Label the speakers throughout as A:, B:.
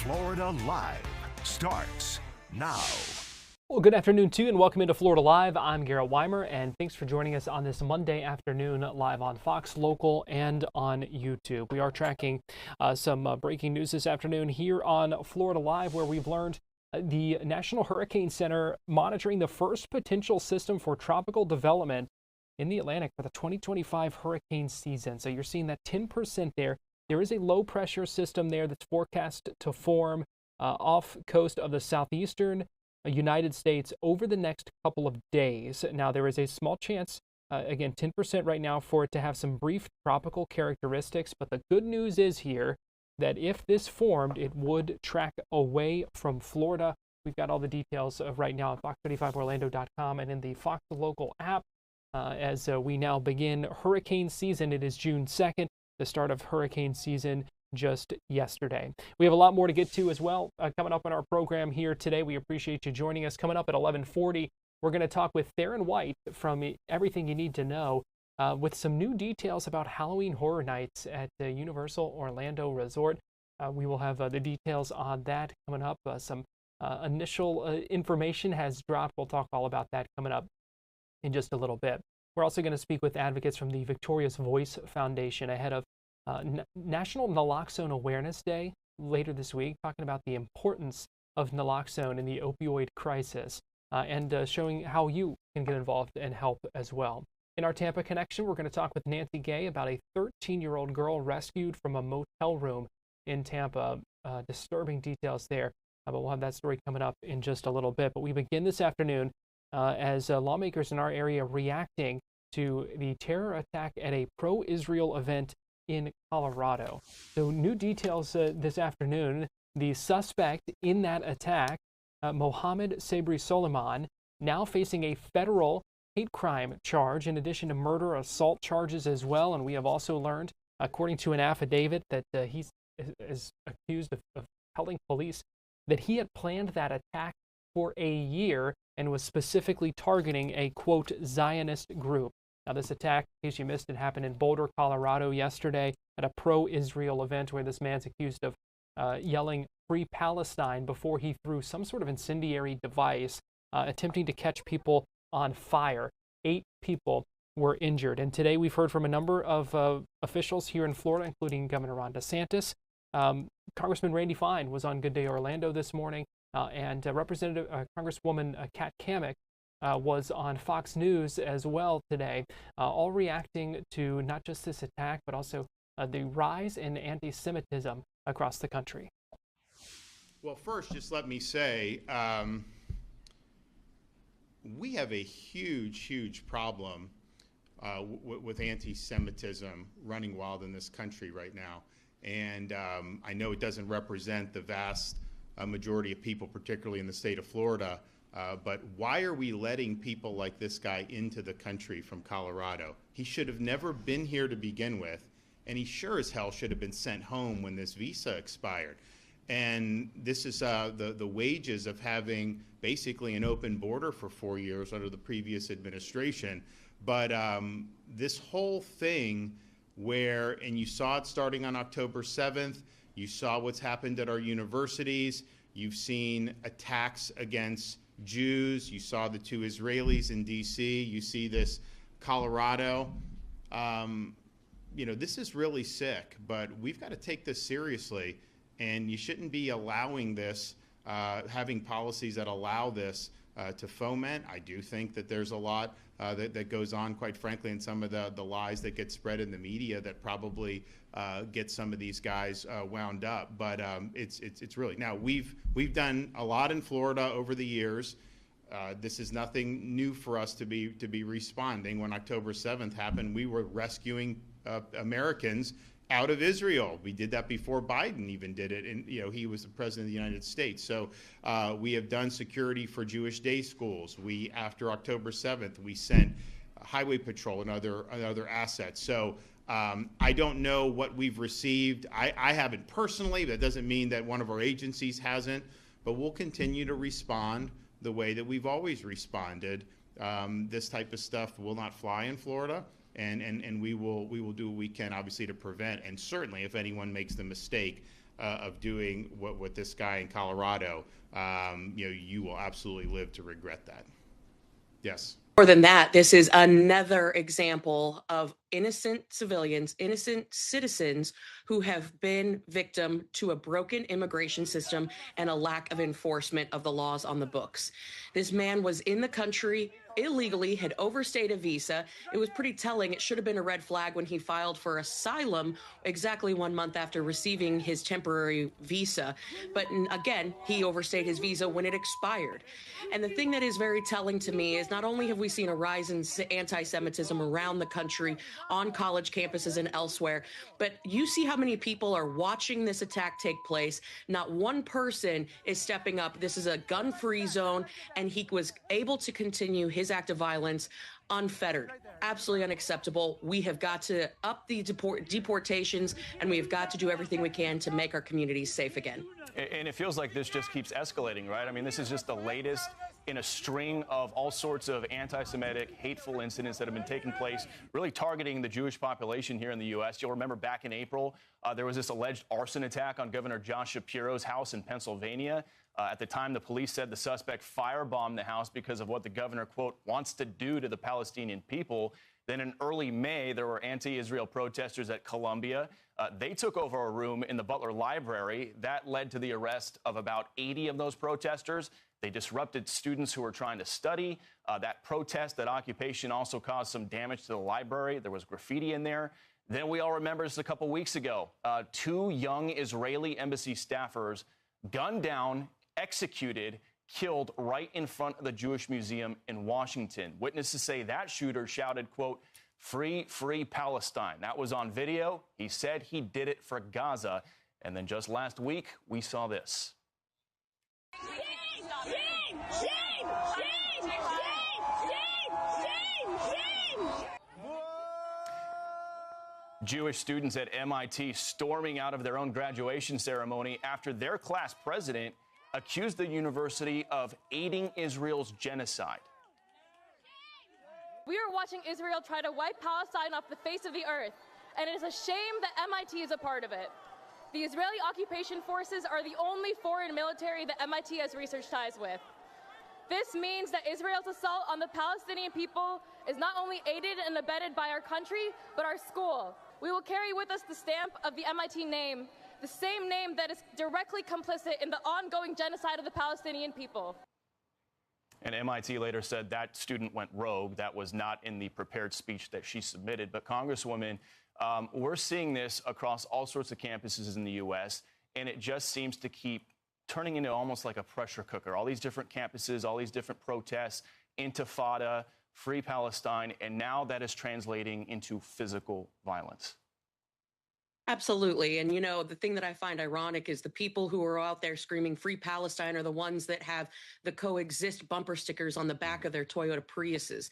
A: Florida Live starts now.
B: Well, good afternoon to you, and welcome into Florida Live. I'm Garrett Wymer, and thanks for joining us on this Monday afternoon live on Fox Local and on YouTube. We are tracking some breaking news this afternoon here on Florida Live, where we've learned the National Hurricane Center monitoring the first potential system for tropical development in the Atlantic for the 2025 hurricane season. So you're seeing that 10% there. There is a low pressure system there that's forecast to form off coast of the southeastern United States over the next couple of days. Now, there is a small chance, again, 10% right now, for it to have some brief tropical characteristics. But the good news is here that if this formed, it would track away from Florida. We've got all the details right now on fox35orlando.com and in the Fox Local app as we now begin hurricane season. It is June 2nd, the start of hurricane season just yesterday. We have a lot more to get to as well coming up on our program here today. We appreciate you joining us. Coming up at 11:40, we're going to talk with Theron White from Everything You Need to Know with some new details about Halloween Horror Nights at the Universal Orlando Resort. We will have the details on that coming up. Some initial information has dropped. We'll talk all about that coming up in just a little bit. We're also going to speak with advocates from the Victorious Voice Foundation ahead of National Naloxone Awareness Day later this week, talking about the importance of naloxone in the opioid crisis and showing how you can get involved and help as well. In our Tampa connection, we're going to talk with Nancy Gay about a 13-year-old girl rescued from a motel room in Tampa. Disturbing details there, but we'll have that story coming up in just a little bit. But we begin this afternoon as lawmakers in our area reacting to the terror attack at a pro-Israel event in Colorado. So new details this afternoon. The suspect in that attack, Mohamed Sabry Soliman, now facing a federal hate crime charge in addition to murder assault charges as well. And we have also learned, according to an affidavit, that he is accused of telling police that he had planned that attack for a year and was specifically targeting a, quote, Zionist group. Now, this attack, in case you missed it, happened in Boulder, Colorado yesterday at a pro-Israel event where this man's accused of yelling "Free Palestine" before he threw some sort of incendiary device, attempting to catch people on fire. 8 people were injured. And today we've heard from a number of officials here in Florida, including Governor Ron DeSantis. Congressman Randy Fine was on Good Day Orlando this morning, and Representative Congresswoman Kat Cammack was on Fox News as well today, all reacting to not just this attack, but also the rise in anti-Semitism across the country.
C: Well, first, just let me say, we have a huge problem with anti-Semitism running wild in this country right now. And I know it doesn't represent the vast majority of people, particularly in the state of Florida, but why are we letting people like this guy into the country from Colorado? He should have never been here to begin with, and he sure as hell should have been sent home when this visa expired. And this is the wages of having basically an open border for 4 years under the previous administration. But this whole thing where, and you saw it starting on October 7th, you saw what's happened at our universities, you've seen attacks against Jews, you saw the 2 Israelis in DC, you see this Colorado. This is really sick, but we've got to take this seriously, and you shouldn't be allowing this, having policies that allow this to foment. I do think that there's a lot that goes on, quite frankly, in some of the lies that get spread in the media that probably get some of these guys wound up. But it's really, now we've done a lot in Florida over the years. This is nothing new for us to be responding. When October 7th happened, we were rescuing Americans out of Israel. We did that before Biden even did it, and he was the president of the United States. So we have done security for Jewish day schools. After October 7th, we sent highway patrol and other assets. So I don't know what we've received. I haven't personally. That doesn't mean that one of our agencies hasn't, but we'll continue to respond the way that we've always responded. This type of stuff will not fly in Florida. And we will do what we can, obviously, to prevent. And certainly, if anyone makes the mistake of doing what this guy in Colorado, you will absolutely live to regret that. Yes.
D: More than that, this is another example of innocent civilians, innocent citizens who have been victim to a broken immigration system and a lack of enforcement of the laws on the books. This man was in the country illegally, had overstayed a visa. It was pretty telling. It should have been a red flag when he filed for asylum exactly 1 month after receiving his temporary visa. But again, he overstayed his visa when it expired. And the thing that is very telling to me is not only have we seen a rise in anti-Semitism around the country, on college campuses and elsewhere, but you see how many people are watching this attack take place. Not one person is stepping up. This is a gun-free zone, and he was able to continue his act of violence unfettered. Absolutely unacceptable. We have got to up the deportations, and we have got to do everything we can to make our communities safe again.
E: And it feels like this just keeps escalating, right? I mean, this is just the latest in a string of all sorts of anti-Semitic, hateful incidents that have been taking place, really targeting the Jewish population here in the U.S. You'll remember back in April, there was this alleged arson attack on Governor Josh Shapiro's house in Pennsylvania. At the time, the police said the suspect firebombed the house because of what the governor, quote, wants to do to the Palestinian people. Then in early May, there were anti-Israel protesters at Columbia. They took over a room in the Butler Library. That led to the arrest of about 80 of those protesters. They disrupted students who were trying to study. That protest, that occupation also caused some damage to the library. There was graffiti in there. Then we all remember just a couple weeks ago, 2 young Israeli embassy staffers gunned down, executed, killed right in front of the Jewish Museum in Washington. Witnesses say that shooter shouted, quote, "Free, free Palestine." That was on video. He said he did it for Gaza. And then just last week, we saw this. Jewish students at MIT storming out of their own graduation ceremony after their class president accused the university of aiding Israel's genocide.
F: We are watching Israel try to wipe Palestine off the face of the earth, and it is a shame that MIT is a part of it. The Israeli occupation forces are the only foreign military that MIT has research ties with. This means that Israel's assault on the Palestinian people is not only aided and abetted by our country, but our school. We will carry with us the stamp of the MIT name, the same name that is directly complicit in the ongoing genocide of the Palestinian people.
E: And MIT later said that student went rogue. That was not in the prepared speech that she submitted. But Congresswoman, we're seeing this across all sorts of campuses in the U.S., and it just seems to keep turning into almost like a pressure cooker. All these different campuses, all these different protests, Intifada, Free Palestine, and now that is translating into physical violence.
D: Absolutely. And, you know, the thing that I find ironic is the people who are out there screaming Free Palestine are the ones that have the coexist bumper stickers on the back of their Toyota Priuses.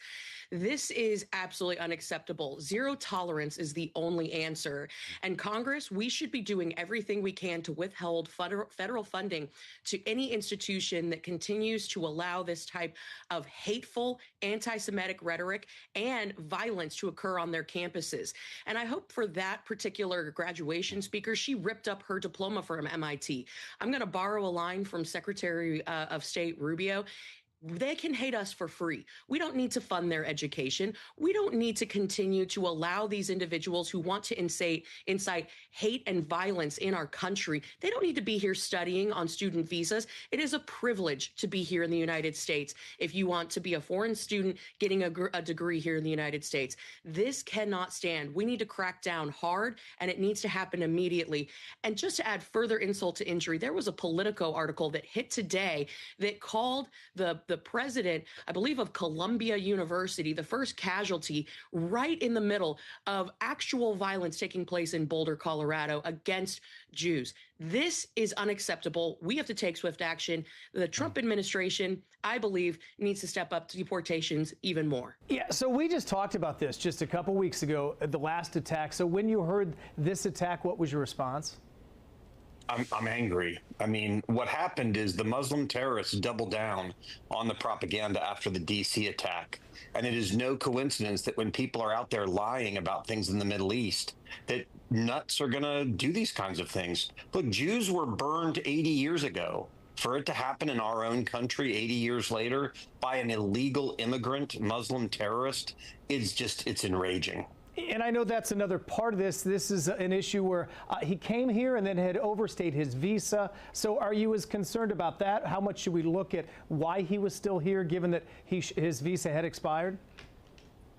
D: This is absolutely unacceptable. Zero tolerance is the only answer. And Congress, we should be doing everything we can to withhold federal funding to any institution that continues to allow this type of hateful anti-Semitic rhetoric and violence to occur on their campuses. And I hope for that particular graduation speaker, she ripped up her diploma from MIT. I'm going to borrow a line from Secretary of State Rubio. They can hate us for free. We don't need to fund their education. We don't need to continue to allow these individuals who want to incite hate and violence in our country. They don't need to be here studying on student visas. It is a privilege to be here in the United States if you want to be a foreign student getting a degree here in the United States. This cannot stand. We need to crack down hard, and it needs to happen immediately. And just to add further insult to injury, there was a Politico article that hit today that called the president, I believe, of Columbia University, the first casualty right in the middle of actual violence taking place in Boulder, Colorado against Jews. This is unacceptable. We have to take swift action. The Trump administration, I believe, needs to step up deportations even more.
G: Yeah, so we just talked about this just a couple weeks ago, the last attack. So when you heard this attack, what was your response?
H: I'm angry. I mean, what happened is the Muslim terrorists doubled down on the propaganda after the DC attack. And it is no coincidence that when people are out there lying about things in the Middle East, that nuts are going to do these kinds of things. Look, Jews were burned 80 years ago. For it to happen in our own country 80 years later by an illegal immigrant Muslim terrorist it's enraging.
G: And I know that's another part of this. This is an issue where he came here and then had overstayed his visa. So are you as concerned about that? How much should we look at why he was still here, given that his visa had expired?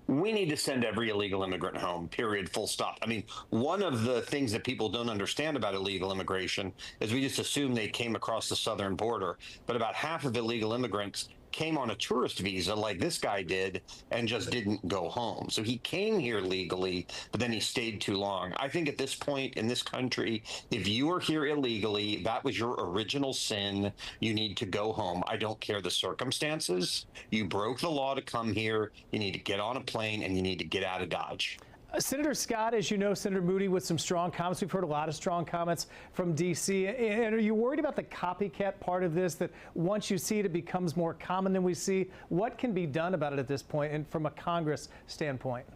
H: We need to send every illegal immigrant home, period, full stop. I mean, one of the things that people don't understand about illegal immigration is we just assume they came across the southern border. But about half of illegal immigrants came on a tourist visa like this guy did and just didn't go home. So he came here legally, but then he stayed too long. I think at this point in this country, if you are here illegally, that was your original sin. You need to go home. I don't care the circumstances. You broke the law to come here. You need to get on a plane and you need to get out of Dodge.
G: Senator Scott, as you know, Senator Moody with some strong comments. We've heard a lot of strong comments from D.C. And are you worried about the copycat part of this, that once you see it, it becomes more common than we see? What can be done about it at this point and from a Congress standpoint?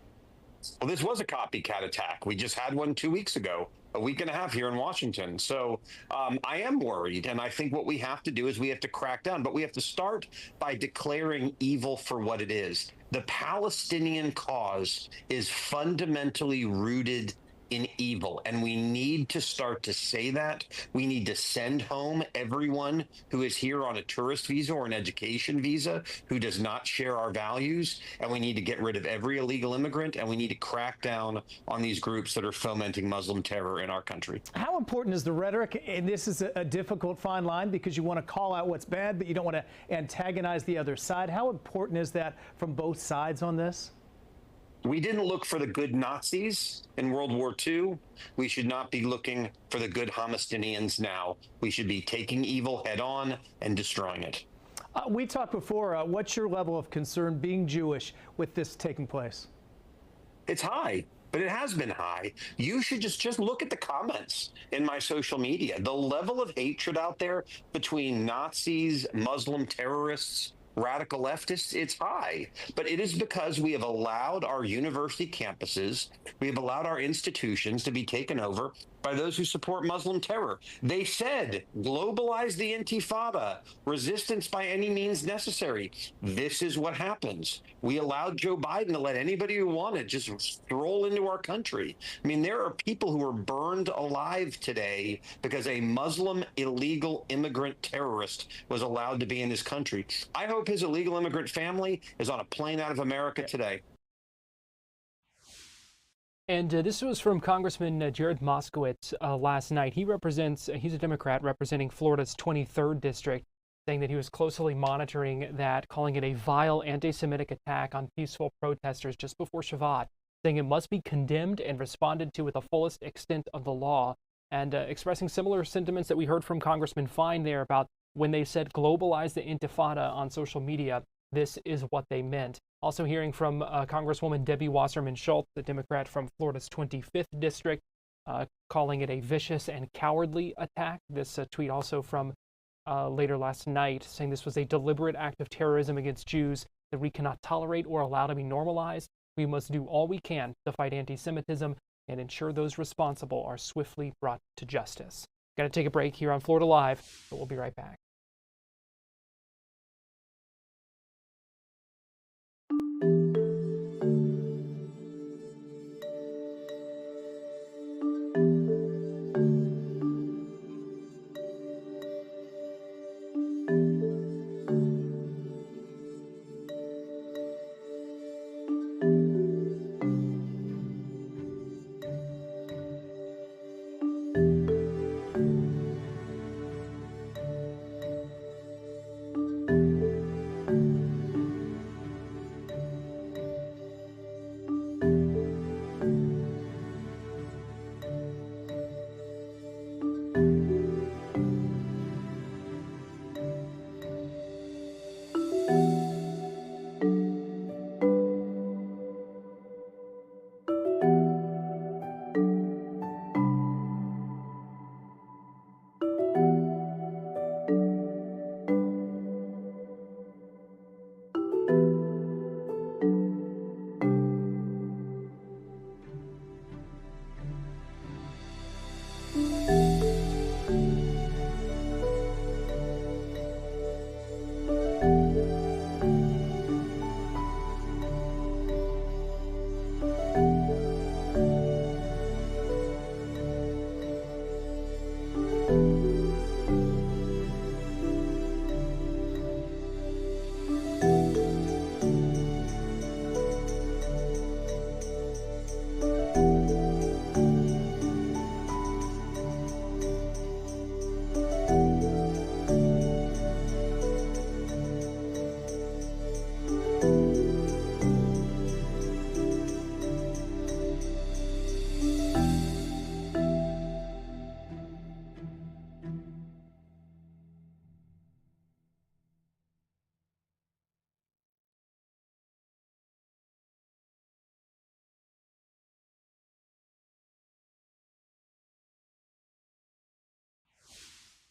H: Well, this was a copycat attack. We just had one 2 weeks ago, a week and a half here in Washington. So I am worried. And I think what we have to do is we have to crack down. But we have to start by declaring evil for what it is. The Palestinian cause is fundamentally rooted in evil, and we need to start to say that. We need to send home everyone who is here on a tourist visa or an education visa who does not share our values, and we need to get rid of every illegal immigrant, and we need to crack down on these groups that are fomenting Muslim terror in our country. How
G: important is the rhetoric? And this is a difficult fine line because you want to call out what's bad, but you don't want to antagonize the other side. How important is that from both sides on this?
H: We didn't look for the good Nazis in World War II. We should not be looking for the good Palestinians now. We should be taking evil head on and destroying it.
G: We talked before. What's your level of concern being Jewish with this taking place?
H: It's high, but it has been high. You should just look at the comments in my social media. The level of hatred out there between Nazis, Muslim terrorists, radical leftists, it's high. But it is because we have allowed our university campuses, we have allowed our institutions to be taken over by those who support Muslim terror. They said, globalize the Intifada, resistance by any means necessary. This is what happens. We allowed Joe Biden to let anybody who wanted just stroll into our country. I mean, there are people who are burned alive today because a Muslim illegal immigrant terrorist was allowed to be in this country. I hope his illegal immigrant family is on a plane out of America today.
B: And this was from Congressman Jared Moskowitz last night. He's a Democrat representing Florida's 23rd district, saying that he was closely monitoring that, calling it a vile anti-Semitic attack on peaceful protesters just before Shabbat, saying it must be condemned and responded to with the fullest extent of the law, and expressing similar sentiments that we heard from Congressman Fine there about when they said globalize the Intifada on social media. This is what they meant. Also hearing from Congresswoman Debbie Wasserman Schultz, the Democrat from Florida's 25th district, calling it a vicious and cowardly attack. This tweet also from later last night, saying this was a deliberate act of terrorism against Jews that we cannot tolerate or allow to be normalized. We must do all we can to fight anti-Semitism and ensure those responsible are swiftly brought to justice. Got to take a break here on Florida Live, but we'll be right back.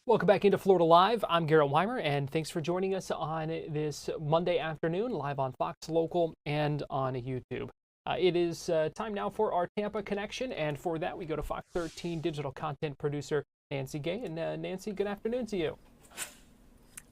B: Welcome back into Florida Live. I'm Garrett Wymer, and thanks for joining us on this Monday afternoon, live on Fox Local and on YouTube. It is time now for our Tampa connection, and for that we go to Fox 13 digital content producer Nancy Gay. And Nancy, good afternoon to you.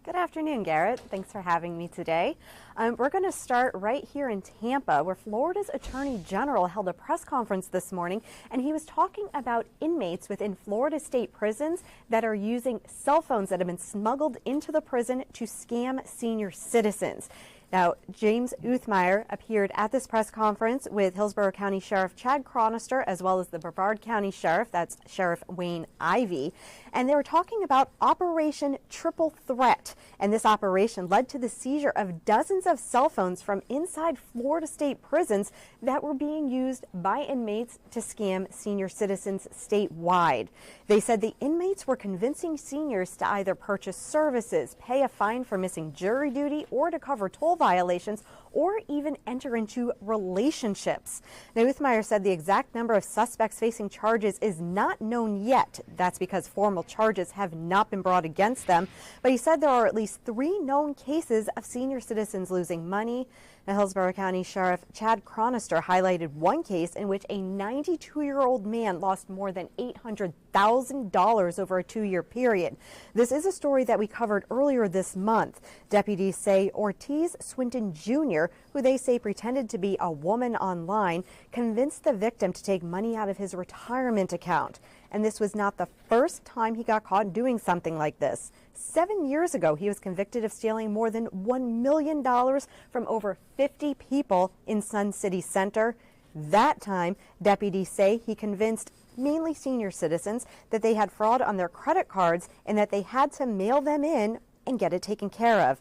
I: Good afternoon, Garrett. Thanks for having me today. We're going to start right here in Tampa, where Florida's Attorney General held a press conference this morning, and he was talking about inmates within Florida state prisons that are using cell phones that have been smuggled into the prison to scam senior citizens. Now, James Uthmeyer appeared at this press conference with Hillsborough County Sheriff Chad Cronister, as well as the Brevard County Sheriff, that's Sheriff Wayne Ivey, and they were talking about Operation Triple Threat. And this operation led to the seizure of dozens of cell phones from inside Florida state prisons that were being used by inmates to scam senior citizens statewide. They said the inmates were convincing seniors to either purchase services, pay a fine for missing jury duty, or to cover toll violations, or even enter into relationships. Now, Uthmeyer said the exact number of suspects facing charges is not known yet. That's because formal charges have not been brought against them. But he said there are at least 3 known cases of senior citizens losing money. Now, Hillsborough County Sheriff Chad Cronister highlighted one case in which a 92-year-old man lost more than $800,000 over a 2-year period. This is a story that we covered earlier this month. Deputies say Ortiz Swinton Jr., who they say pretended to be a woman online, convinced the victim to take money out of his retirement account. And this was not the first time he got caught doing something like this. 7 years ago, he was convicted of stealing more than $1 million from over 50 people in Sun City Center. That time, deputies say he convinced mainly senior citizens that they had fraud on their credit cards and that they had to mail them in and get it taken care of.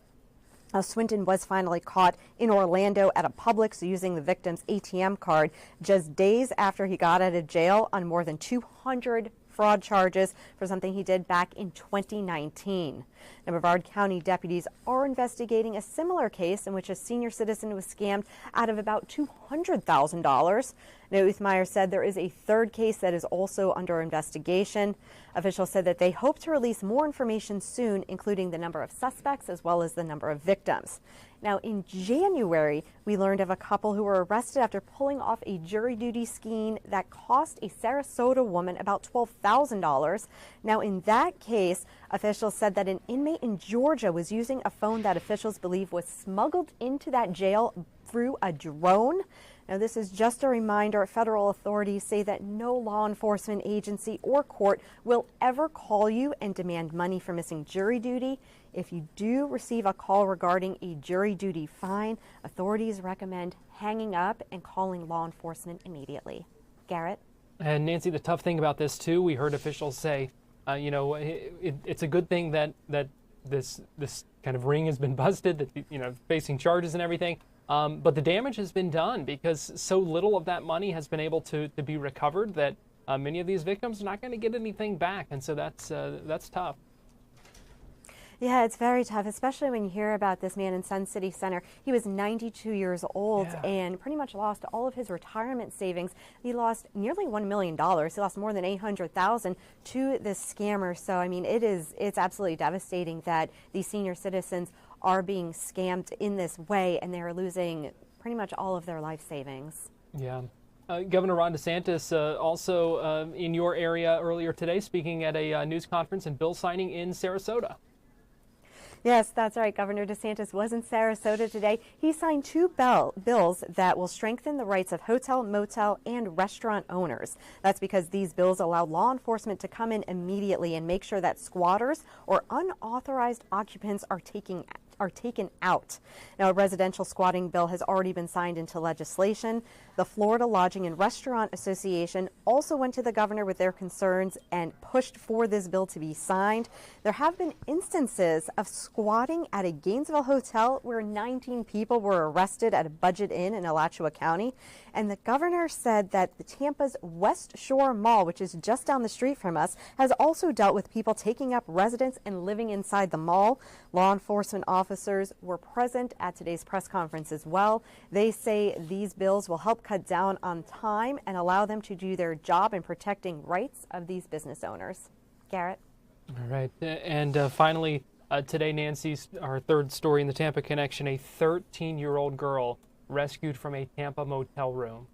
I: Now, Swinton was finally caught in Orlando at a Publix using the victim's ATM card just days after he got out of jail on more than 200 fraud charges for something he did back in 2019. Now, Brevard County deputies are investigating a similar case in which a senior citizen was scammed out of about $200,000. Now, Uthmeyer said there is a third case that is also under investigation. Officials said that they hope to release more information soon, including the number of suspects as well as the number of victims. Now, in January, we learned of a couple who were arrested after pulling off a jury duty scheme that cost a Sarasota woman about $12,000. Now, in that case, officials said that an inmate in Georgia was using a phone that officials believe was smuggled into that jail through a drone. Now, this is just a reminder. Federal authorities say that no law enforcement agency or court will ever call you and demand money for missing jury duty. If you do receive a call regarding a jury duty fine, authorities recommend hanging up and calling law enforcement immediately. Garrett?
B: And Nancy, the tough thing about this too, we heard officials say, it's a good thing that this kind of ring has been busted, that facing charges and everything. But the damage has been done because so little of that money has been able to be recovered that many of these victims are not going to get anything back, and so that's tough.
I: Yeah, it's very tough, especially when you hear about this man in Sun City Center. He was 92 years old and pretty much lost all of his retirement savings. He lost nearly $1 million. He lost more than $800,000 to this scammer. So, I mean, it's absolutely devastating that these senior citizens are being scammed in this way, and they're losing pretty much all of their life savings.
B: Yeah. Governor Ron DeSantis also in your area earlier today, speaking at a news conference and bill signing in Sarasota.
I: Yes, that's right. Governor DeSantis was in Sarasota today. He signed 2 bills that will strengthen the rights of hotel, motel, and restaurant owners. That's because these bills allow law enforcement to come in immediately and make sure that squatters or unauthorized occupants are taken out. Now, a residential squatting bill has already been signed into legislation. The Florida Lodging and Restaurant Association also went to the governor with their concerns and pushed for this bill to be signed. There have been instances of squatting at a Gainesville hotel where 19 people were arrested at a Budget Inn in Alachua County. And the governor said that the Tampa's West Shore Mall, which is just down the street from us, has also dealt with people taking up residence and living inside the mall. Law enforcement officers were present at today's press conference as well. They say these bills will help cut down on time and allow them to do their job in protecting rights of these business owners. Garrett?
B: All right. And finally, today, Nancy's our third story in the Tampa connection, a 13-year-old girl rescued from a Tampa motel room.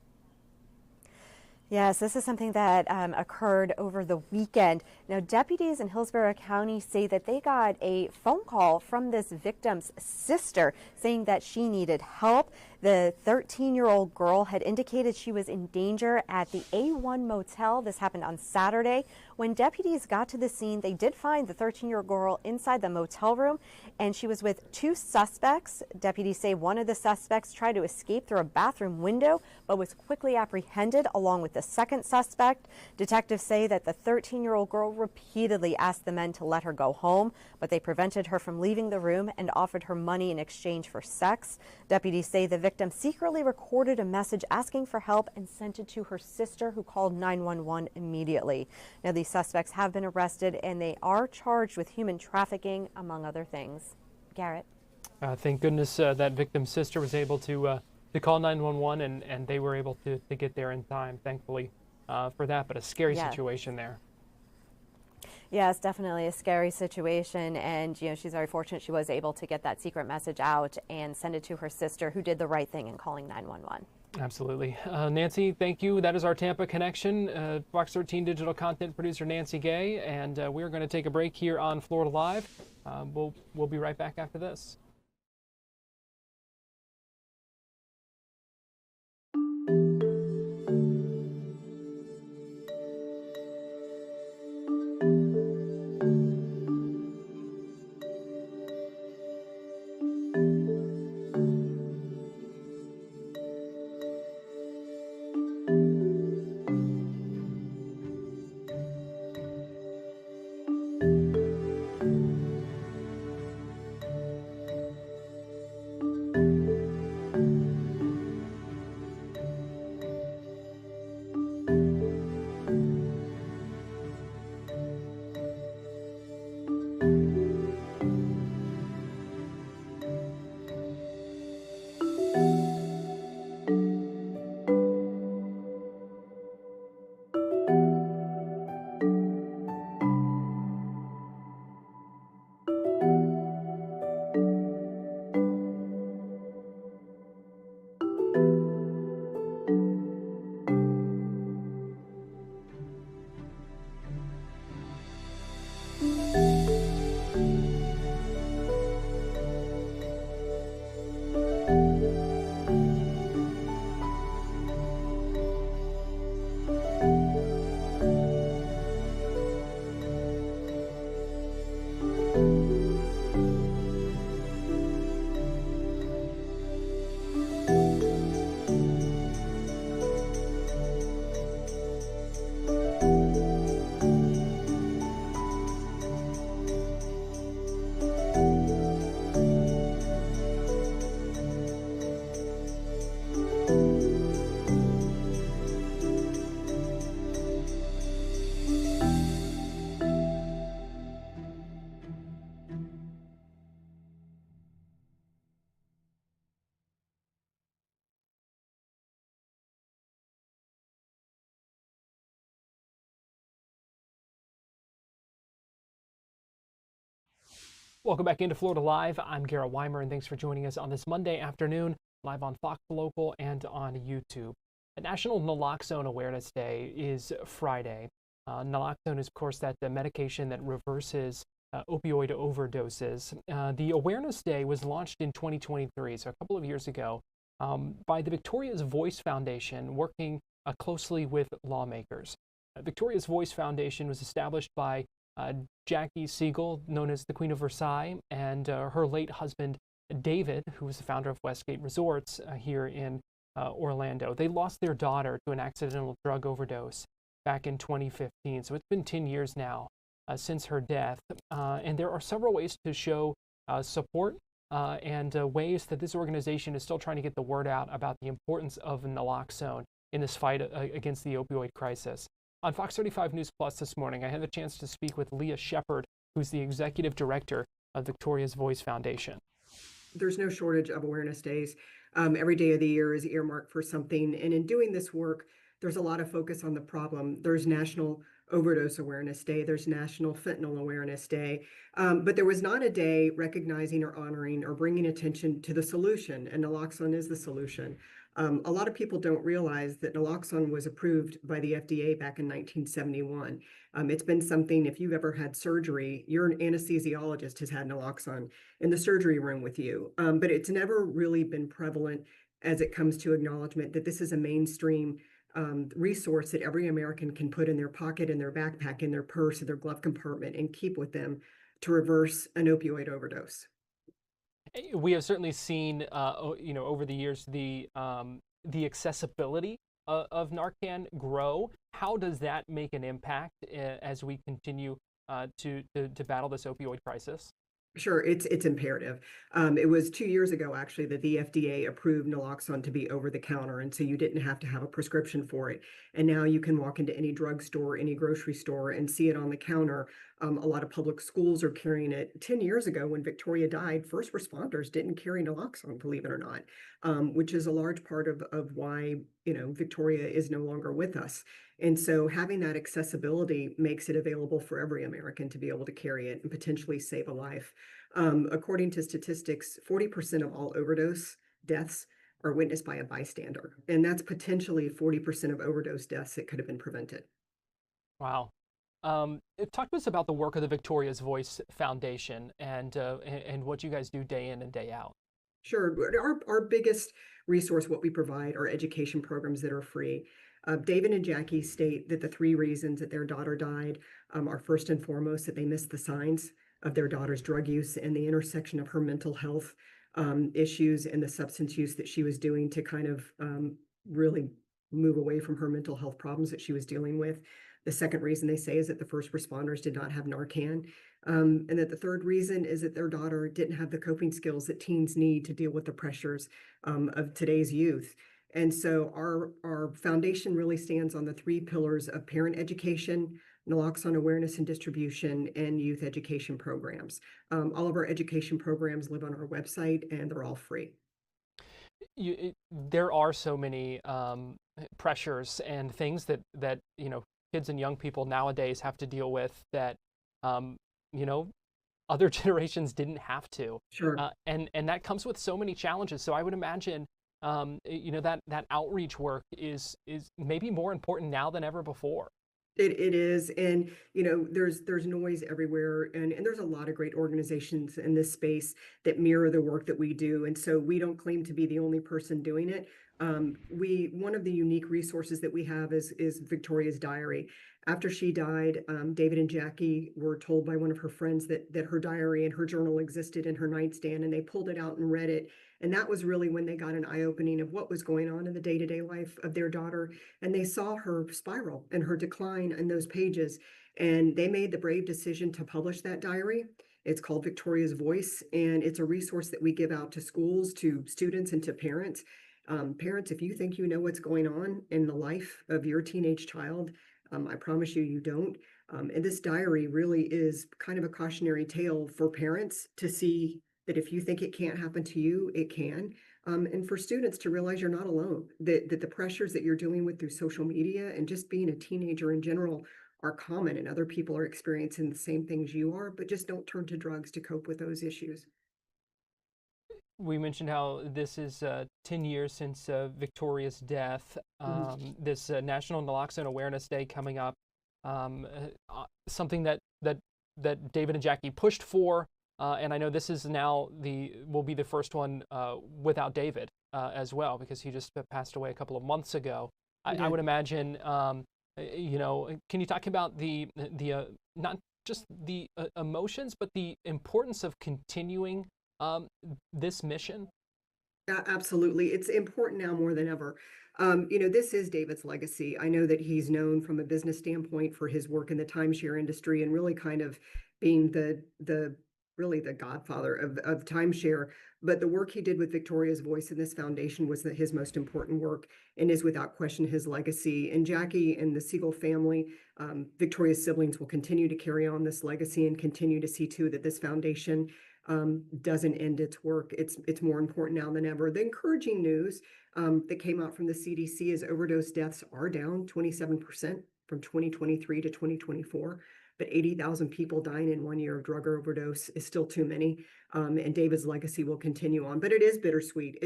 I: Yes, this is something that occurred over the weekend. Now, deputies in Hillsborough County say that they got a phone call from this victim's sister saying that she needed help. The 13-year-old girl had indicated she was in danger at the A1 motel. This happened on Saturday. When deputies got to the scene, they did find the 13-year-old girl inside the motel room, and she was with two suspects. Deputies say one of the suspects tried to escape through a bathroom window, but was quickly apprehended along with the second suspect. Detectives say that the 13-year-old girl repeatedly asked the men to let her go home, but they prevented her from leaving the room and offered her money in exchange for sex. Deputies say the victim secretly recorded a message asking for help and sent it to her sister, who called 911 immediately. Now, these suspects have been arrested and they are charged with human trafficking, among other things. Garrett.
B: Thank goodness that victim's sister was able to call 911 and they were able to get there in time, thankfully, for that. But a scary situation there.
I: Yes, definitely a scary situation. And, you know, she's very fortunate she was able to get that secret message out and send it to her sister, who did the right thing in calling 911. Absolutely.
B: Nancy, thank you. That is our Tampa connection. Fox 13 digital content producer Nancy Gay. And we're going to take a break here on Florida Live. We'll be right back after this. Welcome back into Florida Live. I'm Garrett Wymer, and thanks for joining us on this Monday afternoon, live on Fox Local and on YouTube. The National Naloxone Awareness Day is Friday. Naloxone is, of course, the medication that reverses opioid overdoses. The Awareness Day was launched in 2023, so a couple of years ago, by the Victoria's Voice Foundation, working closely with lawmakers. Victoria's Voice Foundation was established by Jackie Siegel, known as the Queen of Versailles, and her late husband, David, who was the founder of Westgate Resorts here in Orlando. They lost their daughter to an accidental drug overdose back in 2015. So it's been 10 years now since her death. And there are several ways to show support and ways that this organization is still trying to get the word out about the importance of naloxone in this fight against the opioid crisis. On Fox 35 News Plus this morning, I had the chance to speak with Leah Shepard, who's the executive director of Victoria's Voice Foundation.
J: There's no shortage of awareness days. Every day of the year is earmarked for something. And in doing this work, there's a lot of focus on the problem. There's National Overdose Awareness Day. There's National Fentanyl Awareness Day. But there was not a day recognizing or honoring or bringing attention to the solution, and naloxone is the solution. A lot of people don't realize that naloxone was approved by the FDA back in 1971. It's been something, if you've ever had surgery, your anesthesiologist has had naloxone in the surgery room with you. But it's never really been prevalent as it comes to acknowledgement that this is a mainstream resource that every American can put in their pocket, in their backpack, in their purse, in their glove compartment, and keep with them to reverse an opioid overdose.
B: We have certainly seen, over the years, the accessibility of Narcan grow. How does that make an impact as we continue to battle this opioid crisis?
J: Sure, it's imperative. It was 2 years ago, actually, that the FDA approved naloxone to be over the counter, and so you didn't have to have a prescription for it. And now you can walk into any drugstore, any grocery store, and see it on the counter. A lot of public schools are carrying it. 10 years ago, when Victoria died, first responders didn't carry naloxone, believe it or not, which is a large part of why Victoria is no longer with us. And so having that accessibility makes it available for every American to be able to carry it and potentially save a life. According to statistics, 40% of all overdose deaths are witnessed by a bystander, and that's potentially 40% of overdose deaths that could have been prevented.
B: Wow. Talk to us about the work of the Victoria's Voice Foundation and what you guys do day in and day out.
J: Sure. Our biggest resource, what we provide, are education programs that are free. David and Jackie state that the 3 reasons that their daughter died are first and foremost that they missed the signs of their daughter's drug use and the intersection of her mental health issues and the substance use that she was doing to kind of really move away from her mental health problems that she was dealing with. The second reason they say is that the first responders did not have Narcan. And that the third reason is that their daughter didn't have the coping skills that teens need to deal with the pressures of today's youth. And so our foundation really stands on the 3 pillars of parent education, naloxone awareness and distribution, and youth education programs. All of our education programs live on our website, and they're all free.
B: There are so many pressures and things that kids and young people nowadays have to deal with that other generations didn't have to.
J: Sure.
B: And that comes with so many challenges. So I would imagine that outreach work is maybe more important now than ever before.
J: It is, and there's noise everywhere, and there's a lot of great organizations in this space that mirror the work that we do, and so we don't claim to be the only person doing it. One of the unique resources that we have is Victoria's diary. After she died, David and Jackie were told by one of her friends that her diary and her journal existed in her nightstand, and they pulled it out and read it. And that was really when they got an eye-opening of what was going on in the day-to-day life of their daughter. And they saw her spiral and her decline in those pages. And they made the brave decision to publish that diary. It's called Victoria's Voice, and it's a resource that we give out to schools, to students, and to parents. Parents, if you think you know what's going on in the life of your teenage child, I promise you, you don't. And this diary really is kind of a cautionary tale for parents to see that if you think it can't happen to you, it can. And for students to realize you're not alone, that the pressures that you're dealing with through social media and just being a teenager in general are common, and other people are experiencing the same things you are, but just don't turn to drugs to cope with those issues.
B: We mentioned how this is 10 years since Victoria's death. This National Naloxone Awareness Day coming up, something that David and Jackie pushed for, and I know this is now will be the first one without David as well, because he just passed away a couple of months ago. I would imagine, can you talk about the not just the emotions, but the importance of continuing this mission?
J: Yeah, absolutely. It's important now more than ever. This is David's legacy. I know that he's known from a business standpoint for his work in the timeshare industry and really kind of being really the godfather of timeshare. But the work he did with Victoria's Voice in this foundation was his most important work and is without question his legacy. And Jackie and the Siegel family, Victoria's siblings, will continue to carry on this legacy and continue to see to that this foundation doesn't end its work. It's more important now than ever. The encouraging news that came out from the CDC is overdose deaths are down 27% from 2023 to 2024. But 80,000 people dying in 1 year of drug overdose is still too many. And David's legacy will continue on. But it is bittersweet.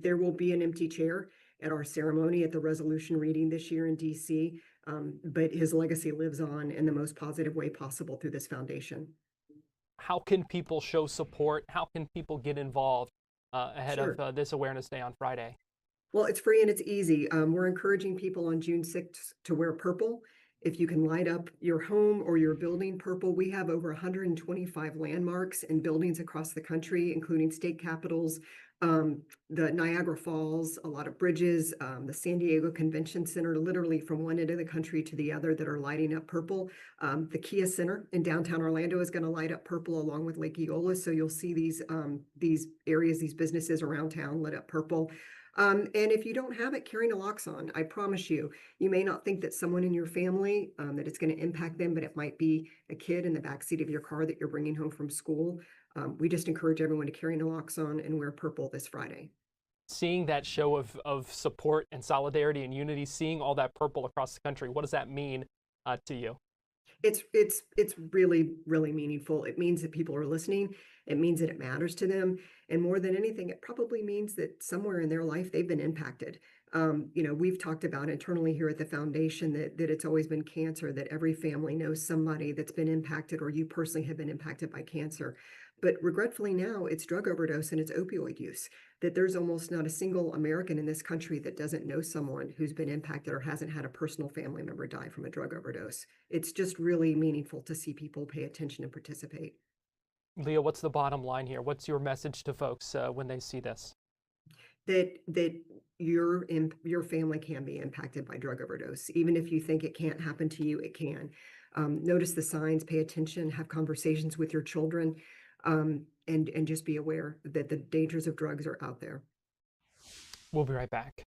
J: There will be an empty chair at our ceremony at the resolution reading this year in DC. But his legacy lives on in the most positive way possible through this foundation.
B: How can people show support? How can people get involved ahead
J: Sure.
B: of this Awareness Day on Friday?
J: Well, it's free and it's easy. We're encouraging people on June 6th to wear purple. If you can light up your home or your building purple, we have over 125 landmarks and buildings across the country, including state capitals, the Niagara Falls, a lot of bridges, the San Diego Convention Center, literally from one end of the country to the other that are lighting up purple. The Kia Center in downtown Orlando is going to light up purple along with Lake Eola. So you'll see these areas, these businesses around town lit up purple. And if you don't have it, carry naloxone. I promise you, you may not think that someone in your family, that it's going to impact them, but it might be a kid in the backseat of your car that you're bringing home from school. We just encourage everyone to carry naloxone and wear purple this Friday.
B: Seeing that show of support and solidarity and unity, seeing all that purple across the country, what does that mean to you?
J: It's really, really meaningful. It means that people are listening. It means that it matters to them. And more than anything, it probably means that somewhere in their life they've been impacted. We've talked about internally here at the foundation that it's always been cancer, that every family knows somebody that's been impacted or you personally have been impacted by cancer. But regretfully now it's drug overdose and it's opioid use, that there's almost not a single American in this country that doesn't know someone who's been impacted or hasn't had a personal family member die from a drug overdose. It's just really meaningful to see people pay attention and participate.
B: Leah, what's the bottom line here? What's your message to folks when they see this?
J: That your family can be impacted by drug overdose. Even if you think it can't happen to you, it can. Notice the signs, pay attention, have conversations with your children, and just be aware that the dangers of drugs are out there.
B: We'll be right back.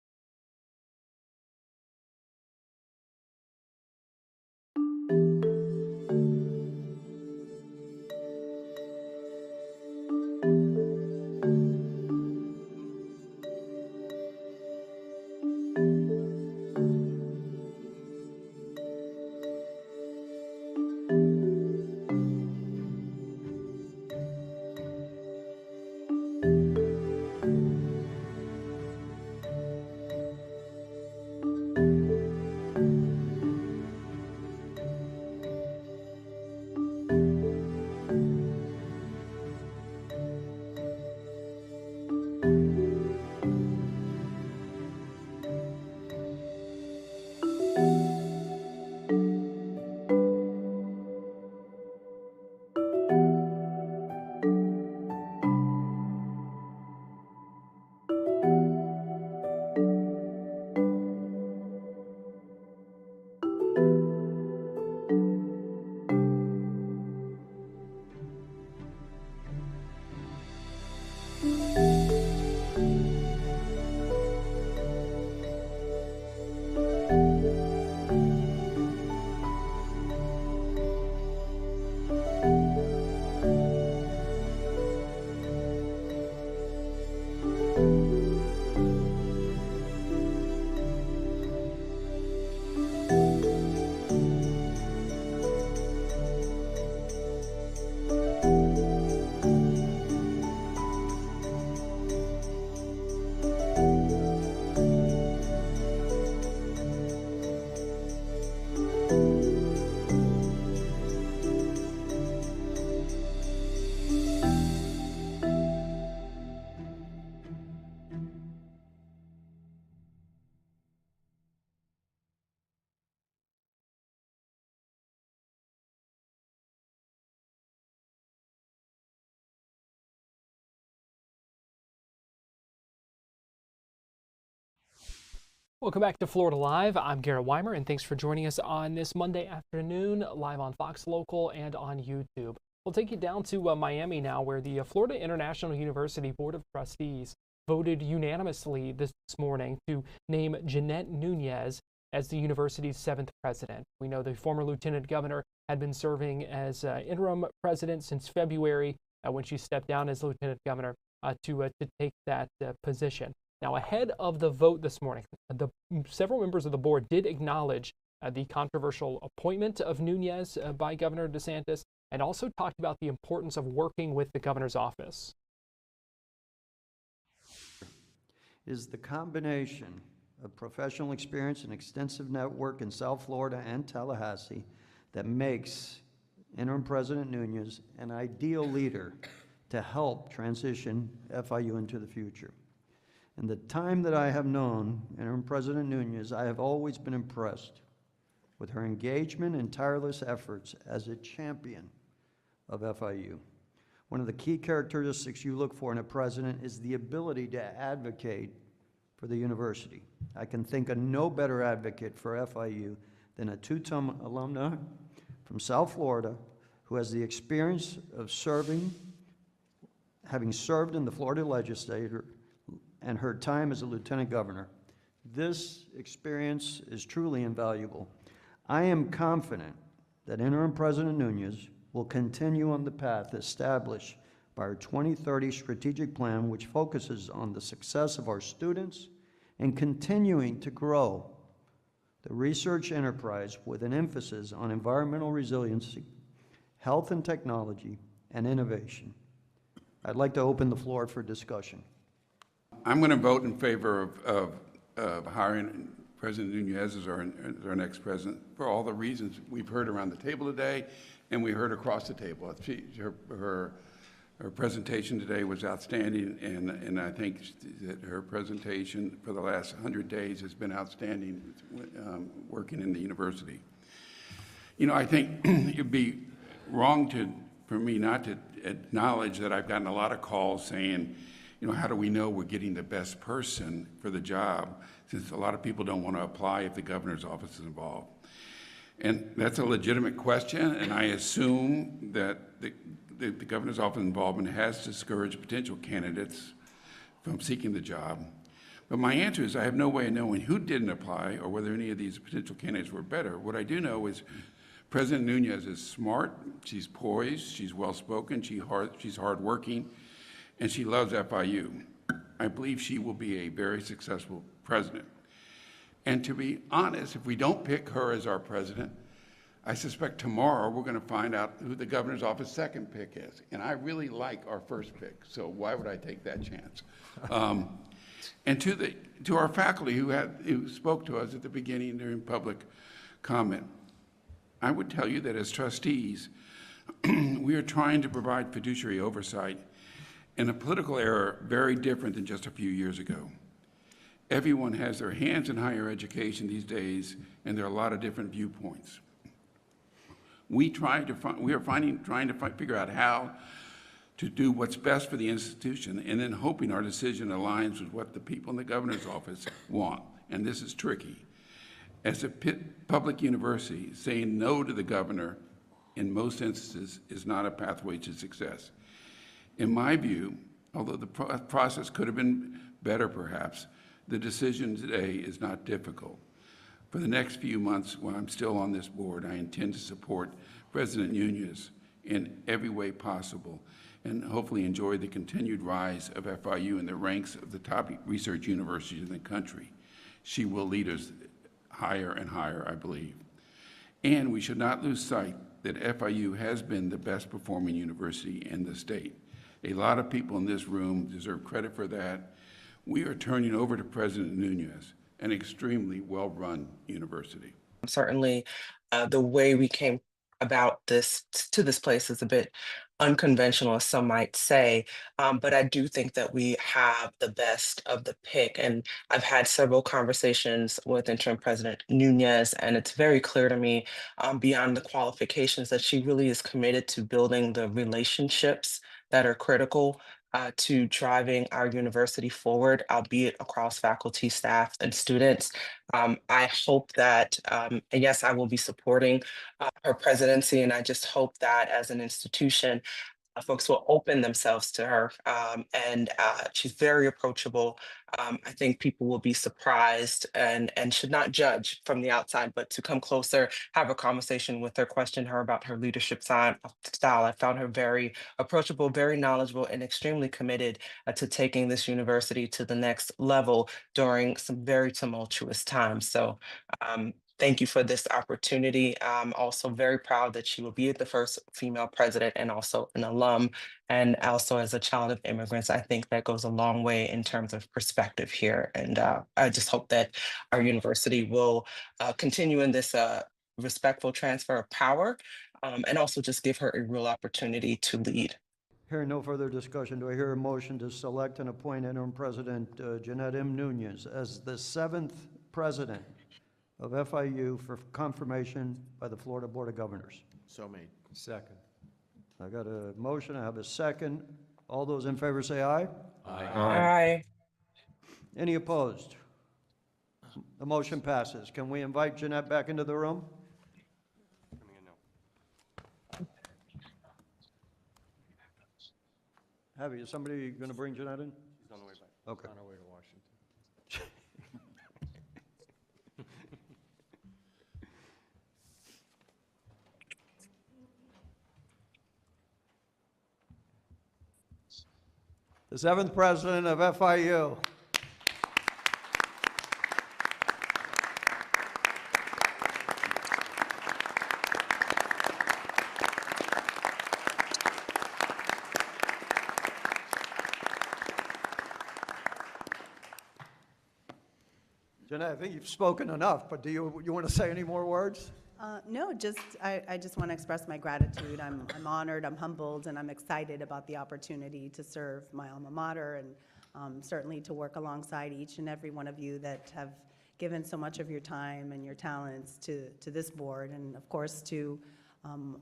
B: Welcome back to Florida Live. I'm Garrett Wymer, and thanks for joining us on this Monday afternoon, live on Fox Local and on YouTube. We'll take you down to Miami now, where the Florida International University Board of Trustees voted unanimously this morning to name Jeanette Nunez as the university's 7th president. We know the former lieutenant governor had been serving as interim president since February when she stepped down as lieutenant governor to take that position. Now, ahead of the vote this morning, several members of the board did acknowledge the controversial appointment of Nunez by Governor DeSantis, and also talked about the importance of working with the governor's office.
K: Is the combination of professional experience and extensive network in South Florida and Tallahassee that makes Interim President Nunez an ideal leader to help transition FIU into the future. In the time that I have known Interim President Nunez, I have always been impressed with her engagement and tireless efforts as a champion of FIU. One of the key characteristics you look for in a president is the ability to advocate for the university. I can think of no better advocate for FIU than a two-term alumna from South Florida who has the experience of having served in the Florida legislature and her time as a lieutenant governor. This experience is truly invaluable. I am confident that Interim President Nunez will continue on the path established by our 2030 strategic plan, which focuses on the success of our students and continuing to grow the research enterprise with an emphasis on environmental resiliency, health and technology, and innovation. I'd like to open the floor for discussion.
L: I'm going to vote in favor of hiring President Nunez as our next president for all the reasons we've heard around the table today and we heard across the table. Her presentation today was outstanding, and I think that her presentation for the last 100 days has been outstanding working in the university. You know, I think it'd be wrong for me not to acknowledge that I've gotten a lot of calls saying, you know, how do we know we're getting the best person for the job, since a lot of people don't want to apply if the governor's office is involved. And that's a legitimate question, and I assume that the governor's office involvement has discouraged potential candidates from seeking the job. But my answer is I have no way of knowing who didn't apply or whether any of these potential candidates were better. What I do know is President Nunez is smart, she's poised, she's well-spoken, she's hardworking, and she loves FIU. I believe she will be a very successful president. And to be honest, if we don't pick her as our president, I suspect tomorrow we're going to find out who the governor's office second pick is. And I really like our first pick, so why would I take that chance? And to our faculty who spoke to us at the beginning during public comment, I would tell you that as trustees, we are trying to provide fiduciary oversight in a political era very different than just a few years ago. Everyone has their hands in higher education these days, and there are a lot of different viewpoints. We are trying to figure out how to do what's best for the institution, and then hoping our decision aligns with what the people in the governor's office want. And this is tricky. As a public university, saying no to the governor in most instances is not a pathway to success. In my view, although the process could have been better perhaps, the decision today is not difficult. For the next few months, while I'm still on this board, I intend to support President Nunez in every way possible and hopefully enjoy the continued rise of FIU in the ranks of the top research universities in the country. She will lead us higher and higher, I believe. And we should not lose sight that FIU has been the best performing university in the state. A lot of people in this room deserve credit for that. We are turning over to President Nunez an extremely well-run university.
M: Certainly, the way we came about this place is a bit unconventional, as some might say, but I do think that we have the best of the pick. And I've had several conversations with Interim President Nunez, and it's very clear to me, beyond the qualifications, that she really is committed to building the relationships that are critical to driving our university forward, albeit across faculty, staff, and students. I hope that, and yes, I will be supporting her presidency, and I just hope that as an institution, folks will open themselves to her. And she's very approachable. I think people will be surprised and should not judge from the outside, but to come closer, have a conversation with her, question her about her leadership style. I found her very approachable, very knowledgeable, and extremely committed to taking this university to the next level during some very tumultuous times. So thank you for this opportunity. I'm also very proud that she will be the first female president and also an alum. And also as a child of immigrants, I think that goes a long way in terms of perspective here. And I just hope that our university will continue in this respectful transfer of power and also just give her a real opportunity to lead.
K: Hearing no further discussion, do I hear a motion to select and appoint interim president Jeanette M. Nunez as the 7th president of FIU for confirmation by the Florida Board of Governors?
N: So made.
G: Second.
K: I got a motion, I have a second. All those in favor say aye.
N: Aye.
M: Aye.
K: Any opposed? The motion passes. Can we invite Jeanette back into the room? Abby, is somebody going to bring Jeanette in?
N: She's on the way back.
K: Okay.
N: On her way to Washington.
K: The 7th president of FIU. Jeanette, I think you've spoken enough, but do you want to say any more words?
O: No, I just want to express my gratitude. I'm honored, I'm humbled, and I'm excited about the opportunity to serve my alma mater and certainly to work alongside each and every one of you that have given so much of your time and your talents to this board, and of course to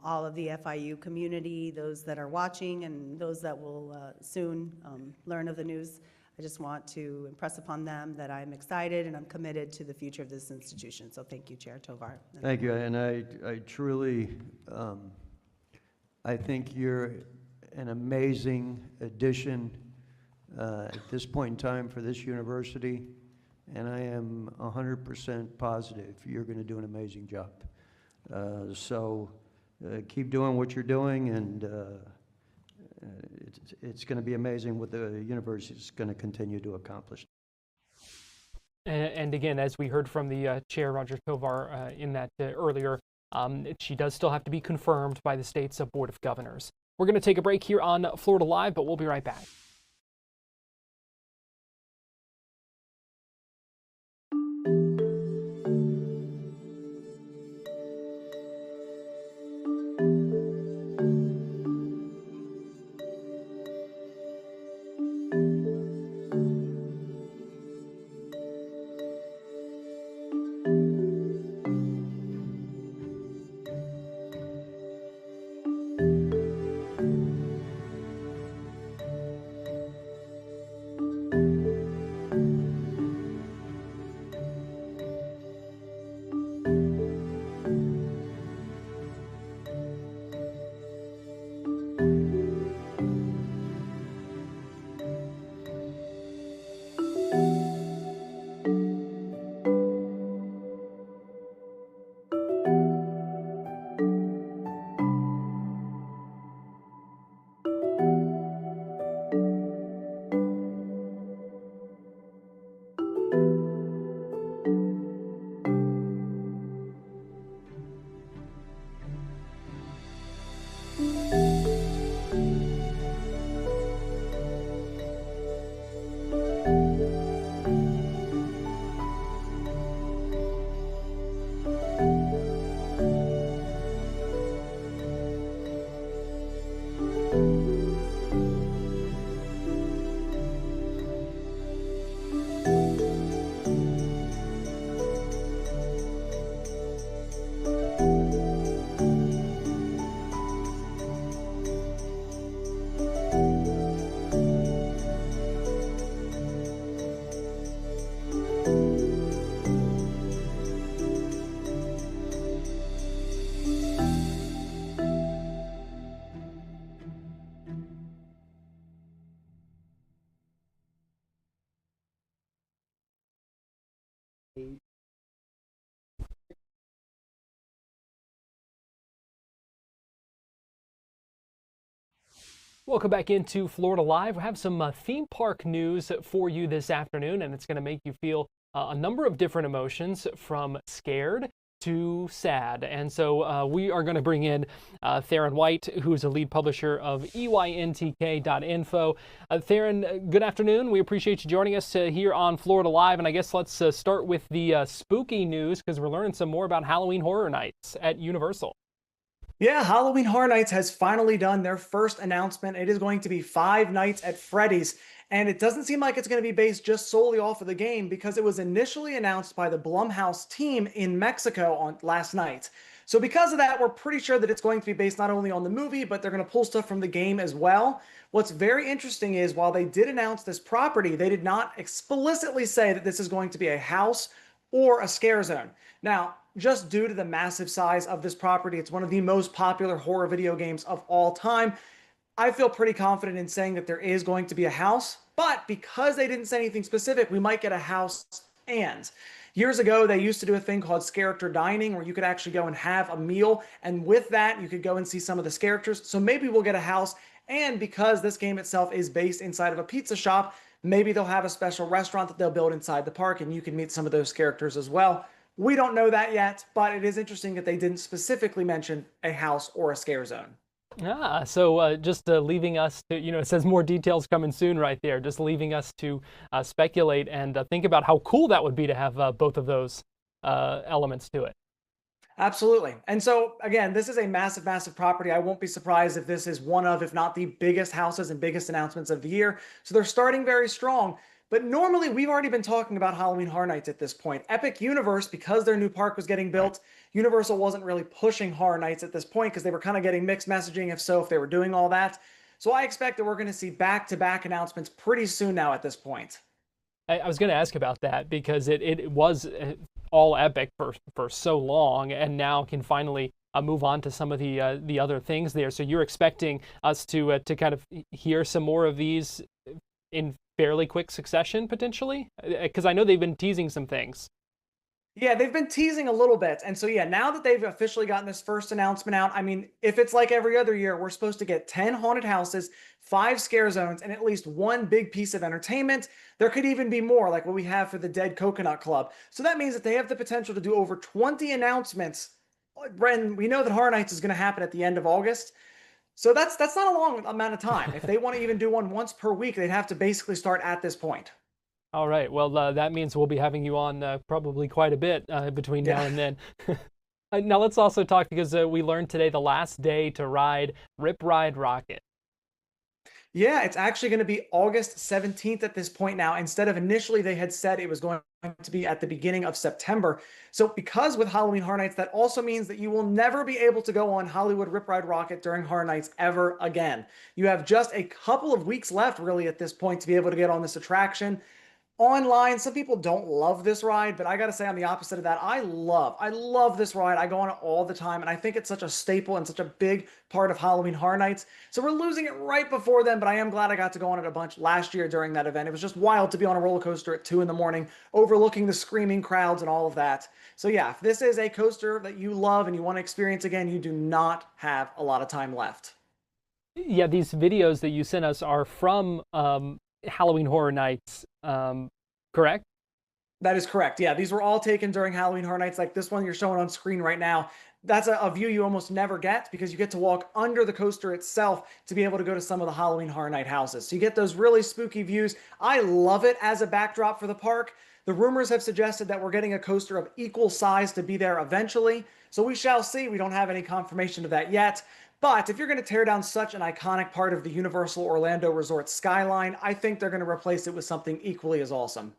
O: all of the FIU community, those that are watching and those that will soon learn of the news. I just want to impress upon them that I'm excited and I'm committed to the future of this institution. So thank you, Chair Tovar.
K: Thank you, and I truly, I think you're an amazing addition at this point in time for this university, and I am 100% positive you're going to do an amazing job. So keep doing what you're doing, and it's going to be amazing what the university is going to continue to accomplish.
B: And again, as we heard from the chair, Roger Tovar, in that earlier, she does still have to be confirmed by the state's Board of Governors. We're going to take a break here on Florida Live, but we'll be right back. Welcome back into Florida Live. We have some theme park news for you this afternoon, and it's going to make you feel a number of different emotions, from scared too sad. And so we are going to bring in Theron White, who is a lead publisher of EYNTK.info. Theron, good afternoon. We appreciate you joining us here on Florida Live. And I guess let's start with the spooky news, because we're learning some more about Halloween Horror Nights at Universal.
N: Yeah, Halloween Horror Nights has finally done their first announcement. It is going to be 5 nights at Freddy's, and it doesn't seem like it's going to be based just solely off of the game, because it was initially announced by the Blumhouse team in Mexico on last night. So because of that, we're pretty sure that it's going to be based not only on the movie, but they're going to pull stuff from the game as well. What's very interesting is, while they did announce this property, they did not explicitly say that this is going to be a house or a scare zone. Now, just due to the massive size of this property, it's one of the most popular horror video games of all time. I feel pretty confident in saying that there is going to be a house, but because they didn't say anything specific, we might get a house and. Years ago, they used to do a thing called character dining, where you could actually go and have a meal, and with that, you could go and see some of the characters. So maybe we'll get a house, and because this game itself is based inside of a pizza shop, maybe they'll have a special restaurant that they'll build inside the park, and you can meet some of those characters as well. We don't know that yet, but it is interesting that they didn't specifically mention a house or a scare zone.
B: So just leaving us to, it says more details coming soon right there, just leaving us to speculate and think about how cool that would be to have both of those elements to it.
N: Absolutely. And so, again, this is a massive, massive property. I won't be surprised if this is one of, if not the biggest houses and biggest announcements of the year. So they're starting very strong. But normally, we've already been talking about Halloween Horror Nights at this point. Epic Universe, because their new park was getting built, Universal wasn't really pushing Horror Nights at this point, because they were kind of getting mixed messaging, if they were doing all that. So I expect that we're going to see back-to-back announcements pretty soon now at this point.
B: I was going to ask about that, because it was all Epic for so long, and now can finally move on to some of the other things there. So you're expecting us to kind of hear some more of these in fairly quick succession, potentially? Because I know they've been teasing some things.
N: Yeah, they've been teasing a little bit. And so, yeah, now that they've officially gotten this first announcement out, I mean, if it's like every other year, we're supposed to get 10 haunted houses, 5 scare zones, and at least 1 big piece of entertainment. There could even be more, like what we have for the Dead Coconut Club. So that means that they have the potential to do over 20 announcements. And we know that Horror Nights is going to happen at the end of August. So that's not a long amount of time. If they want to even do one once per week, they'd have to basically start at this point.
B: All right. Well, that means we'll be having you on probably quite a bit between now and then. Now let's also talk, because we learned today the last day to ride Rip Ride Rockit.
N: Yeah, it's actually going to be August 17th at this point now. Instead of initially they had said it was going to be at the beginning of September. So because with Halloween Horror Nights, that also means that you will never be able to go on Hollywood Rip Ride Rockit during Horror Nights ever again. You have just a couple of weeks left, really, at this point to be able to get on this attraction. Online, some people don't love this ride, but I gotta say, I'm the opposite of that. I love this ride. I go on it all the time, and I think it's such a staple and such a big part of Halloween Horror Nights. So we're losing it right before then, but I am glad I got to go on it a bunch last year during that event. It was just wild to be on a roller coaster at 2 in the morning, overlooking the screaming crowds and all of that. So yeah, if this is a coaster that you love and you want to experience again, you do not have a lot of time left.
B: Yeah, these videos that you sent us are from Halloween Horror Nights, correct?
N: That is correct. Yeah, these were all taken during Halloween Horror Nights, like this one you're showing on screen right now. That's a view you almost never get, because you get to walk under the coaster itself to be able to go to some of the Halloween Horror Night houses. So you get those really spooky views. I love it as a backdrop for the park. The rumors have suggested that we're getting a coaster of equal size to be there eventually. So we shall see. We don't have any confirmation of that yet. But if you're going to tear down such an iconic part of the Universal Orlando Resort skyline, I think they're going to replace it with something equally as awesome.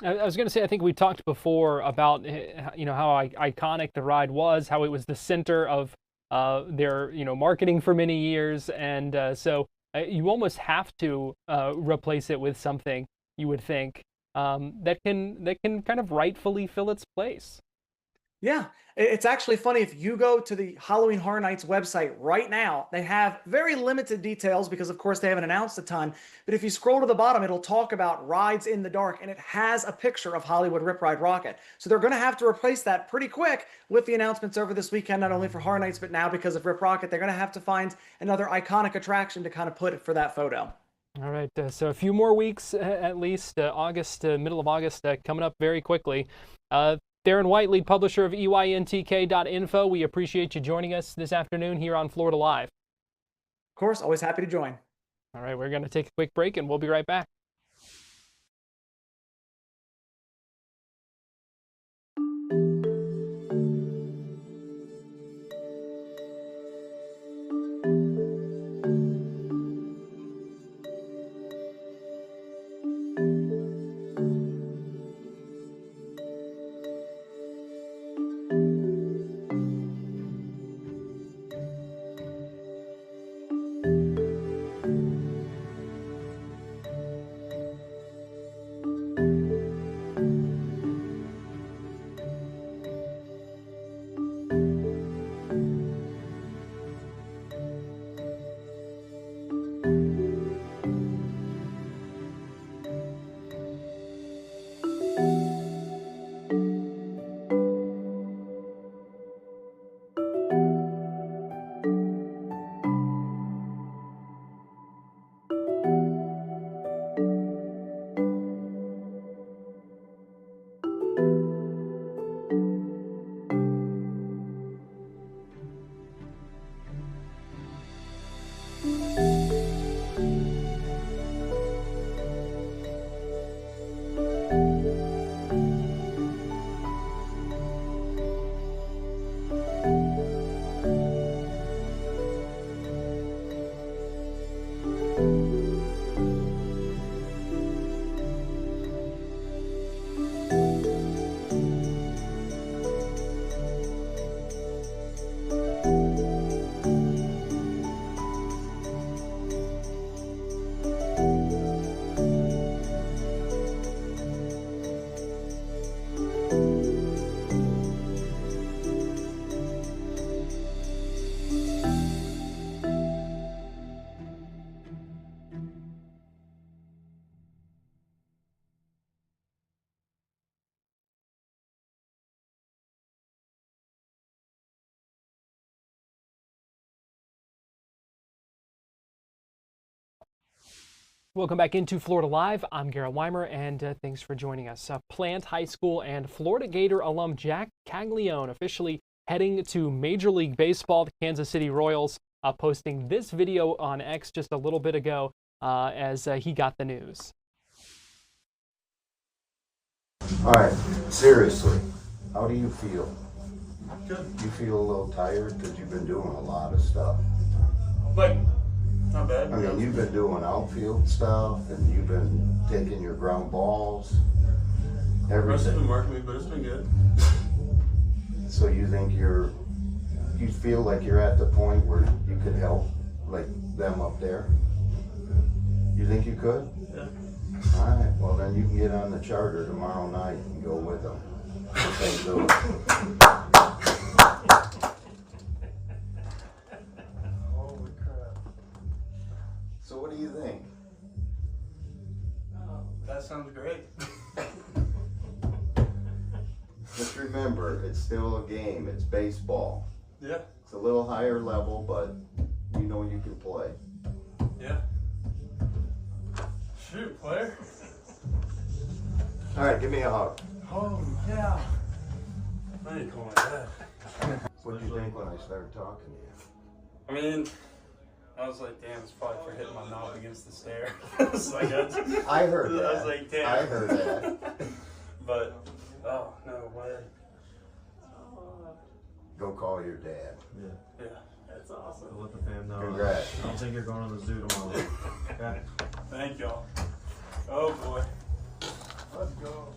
B: I was going to say, I think we talked before about, how iconic the ride was, how it was the center of their, marketing for many years. And so you almost have to replace it with something, you would think, that can kind of rightfully fill its place.
N: Yeah, it's actually funny. If you go to the Halloween Horror Nights website right now, they have very limited details because, of course, they haven't announced a ton. But if you scroll to the bottom, it'll talk about rides in the dark, and it has a picture of Hollywood Rip Ride Rockit. So they're going to have to replace that pretty quick with the announcements over this weekend, not only for Horror Nights, but now because of Rip Rockit, they're going to have to find another iconic attraction to kind of put it for that photo.
B: All right, so a few more weeks at least, middle of August, coming up very quickly. Darren White, lead publisher of EYNTK.info. We appreciate you joining us this afternoon here on Florida Live.
N: Of course, always happy to join.
B: All right, we're going to take a quick break and we'll be right back. Welcome back into Florida Live. I'm Garrett Wymer, and thanks for joining us. Plant High School and Florida Gator alum Jack Caglione officially heading to Major League Baseball. The Kansas City Royals posting this video on X just a little bit ago as he got the news.
P: All right, seriously, how do you feel?
Q: Good.
P: You feel a little tired because you've been doing a lot of stuff.
Q: Like, not bad.
P: I mean, you've been doing outfield stuff, and you've been taking your ground balls,
Q: The rest has
P: everything.
Q: been working me, but it's been good.
P: So you think you feel like you're at the point where you could help, like them up there? You think you could?
Q: Yeah.
P: All right, well then you can get on the charter tomorrow night and go with them. If they do it.
Q: Holy crap.
P: So what do you think?
Q: That sounds great.
P: Just remember, it's still a game. It's baseball.
Q: Yeah.
P: It's a little higher level, but you know you can play.
Q: Yeah. Shoot, player.
P: All right, give me a hug.
Q: Oh, yeah. I need to call my dad.
P: What did you think when I started talking to you?
Q: I mean, I was like, damn, it's probably for hitting my knob against the stair. It's like,
P: I heard that.
Q: I was like, damn.
P: I heard that.
Q: But, oh, no way.
P: Go call your dad.
Q: Yeah. Yeah. That's awesome.
R: Let the fam know.
P: Congrats.
R: I don't think you're going to the zoo tomorrow. Okay.
Q: Thank y'all. Oh, boy. Let's go.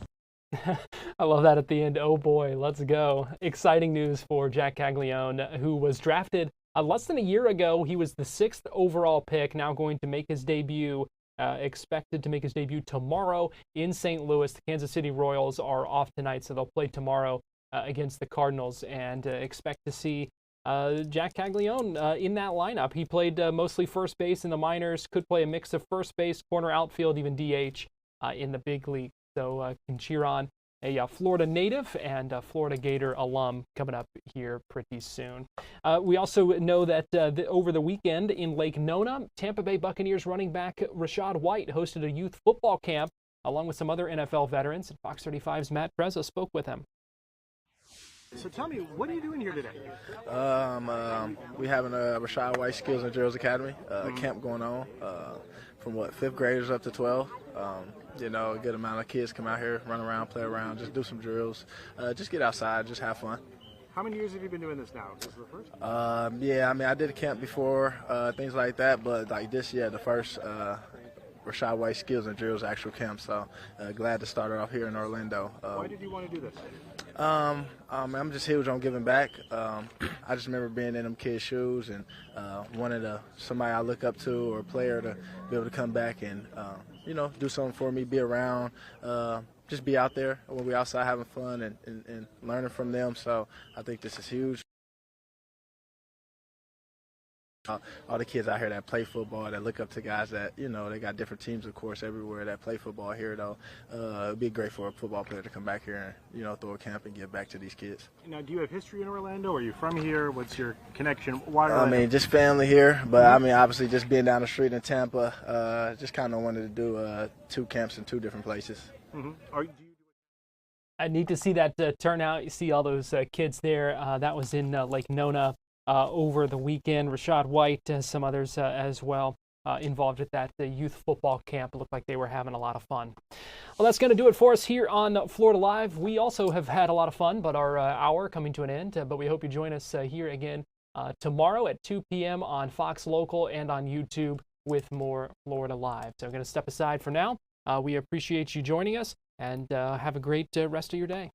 B: I love that at the end. Oh boy, let's go. Exciting news for Jack Caglione, who was drafted less than a year ago. He was the 6th overall pick, now going to make his debut, expected to make his debut tomorrow in St. Louis. The Kansas City Royals are off tonight, so they'll play tomorrow against the Cardinals, and expect to see Jack Caglione in that lineup. He played mostly first base in the minors, could play a mix of first base, corner, outfield, even DH in the big league. So can cheer on a Florida native and a Florida Gator alum coming up here pretty soon. We also know that over the weekend in Lake Nona, Tampa Bay Buccaneers running back Rachaad White hosted a youth football camp along with some other NFL veterans. Fox 35's Matt Preza spoke with him.
S: So tell me, what are you doing here today?
T: We having a Rashad White Skills and Drills Academy camp going on from 5th graders up to 12. You know, a good amount of kids come out here, run around, play around, just do some drills, just get outside, just have fun.
S: How many years have you been doing this now? Is this the first?
T: Yeah, I mean, I did a camp before, things like that, but like this year, the first Rashad White Skills and Drills actual camp. So glad to start it off here in Orlando.
S: Why did you want to do this?
T: I'm just huge on giving back. I just remember being in them kids' shoes and wanted somebody I look up to or a player to be able to come back and you know, do something for me, be around, just be out there when we're outside having fun and learning from them. So I think this is huge. All the kids out here that play football, that look up to guys that, you know, they got different teams, of course, everywhere that play football here, though. It would be great for a football player to come back here and, you know, throw a camp and give back to these kids.
S: Now, do you have history in Orlando? Are you from here? What's your connection? Why Orlando?
T: I mean, just family here, but I mean, obviously just being down the street in Tampa, just kind of wanted to do 2 camps in 2 different places.
B: I need to see that turnout. You see all those kids there. That was in Lake Nona over the weekend. Rashad White, some others as well involved at that youth football camp. It looked like they were having a lot of fun. Well, that's going to do it for us here on Florida Live. We also have had a lot of fun, but our hour coming to an end. But we hope you join us here again tomorrow at 2 p.m. on Fox Local and on YouTube with more Florida Live. So I'm going to step aside for now. We appreciate you joining us, and have a great rest of your day.